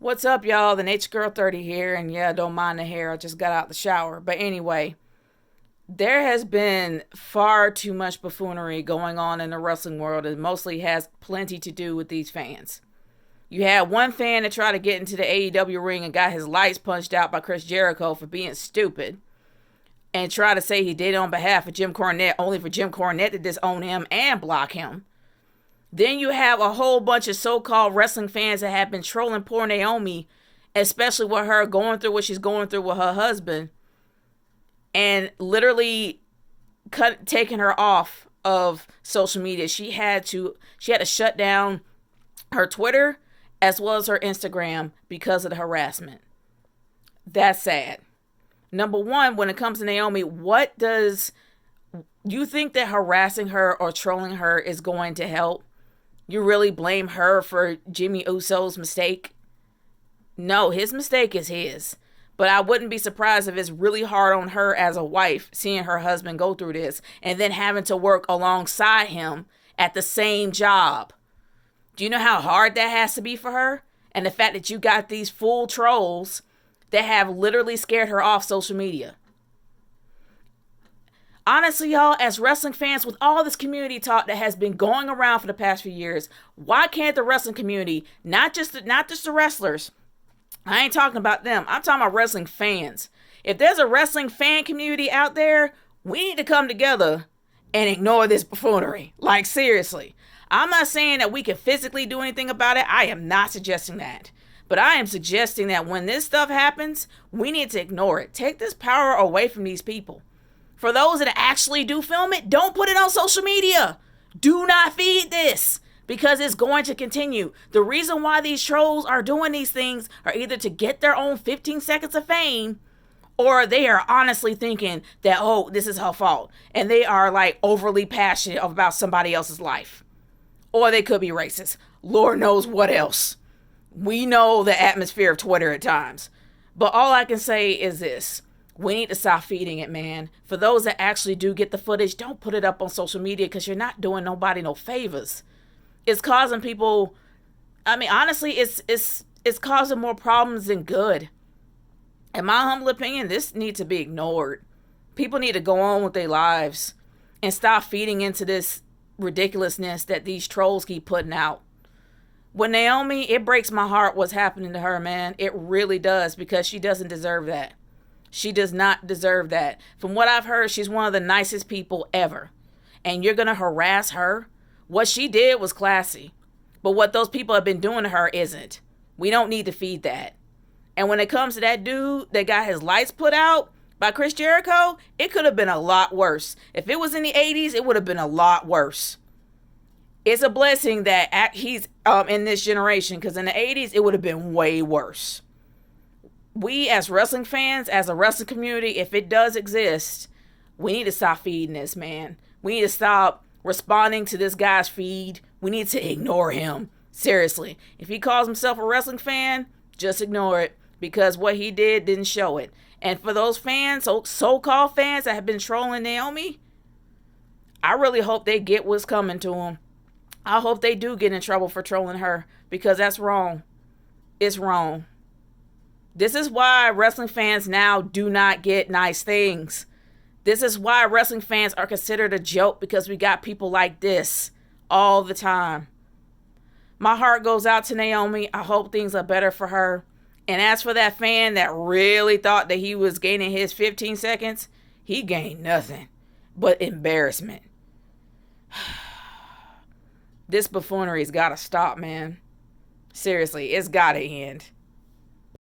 What's up, y'all? The Nature Girl 30 here, and yeah, don't mind the hair. I just got out the shower. But anyway, there has been far too much buffoonery going on in the wrestling world. It mostly has plenty to do with these fans. You had one fan that tried to get into the AEW ring and got his lights punched out by Chris Jericho for being stupid and try to say he did it on behalf of Jim Cornette, only for Jim Cornette to disown him and block him. Then you have a whole bunch of so-called wrestling fans that have been trolling poor Naomi, especially with her going through what she's going through with her husband, and literally taking her off of social media. She had to shut down her Twitter as well as her Instagram because of the harassment. That's sad. Number one, when it comes to Naomi, what does you think that harassing her or trolling her is going to help? You really blame her for Jimmy Uso's mistake? No, his mistake is his. But I wouldn't be surprised if it's really hard on her as a wife, seeing her husband go through this and then having to work alongside him at the same job. Do you know how hard that has to be for her? And the fact that you got these fool trolls that have literally scared her off social media. Honestly, y'all, as wrestling fans, with all this community talk that has been going around for the past few years, why can't the wrestling community, not just the wrestlers, I ain't talking about them, I'm talking about wrestling fans. If there's a wrestling fan community out there, we need to come together and ignore this buffoonery. Like, seriously. I'm not saying that we can physically do anything about it. I am not suggesting that. But I am suggesting that when this stuff happens, we need to ignore it. Take this power away from these people. For those that actually do film it, don't put it on social media. Do not feed this because it's going to continue. The reason why these trolls are doing these things are either to get their own 15 seconds of fame or they are honestly thinking that, oh, this is her fault. And they are like overly passionate about somebody else's life. Or they could be racist. Lord knows what else. We know the atmosphere of Twitter at times. But all I can say is this. We need to stop feeding it, man. For those that actually do get the footage, don't put it up on social media because you're not doing nobody no favors. It's causing people, I mean, honestly, it's causing more problems than good. In my humble opinion, this needs to be ignored. People need to go on with their lives and stop feeding into this ridiculousness that these trolls keep putting out. With Naomi, it breaks my heart what's happening to her, man. It really does because she doesn't deserve that. She does not deserve that. From what I've heard, she's one of the nicest people ever. And you're going to harass her? What she did was classy. But what those people have been doing to her isn't. We don't need to feed that. And when it comes to that dude that got his lights put out by Chris Jericho, it could have been a lot worse. If it was in the 80s, it would have been a lot worse. It's a blessing that he's in this generation because in the 80s, it would have been way worse. We as wrestling fans, as a wrestling community, if it does exist, we need to stop feeding this, man. We need to stop responding to this guy's feed. We need to ignore him. Seriously. If he calls himself a wrestling fan, just ignore it because what he did didn't show it. And for those fans, so-called fans that have been trolling Naomi, I really hope they get what's coming to them. I hope they do get in trouble for trolling her because that's wrong. It's wrong. This is why wrestling fans now do not get nice things. This is why wrestling fans are considered a joke because we got people like this all the time. My heart goes out to Naomi. I hope things are better for her. And as for that fan that really thought that he was gaining his 15 seconds, he gained nothing but embarrassment. This buffoonery's got to stop, man. Seriously, it's got to end.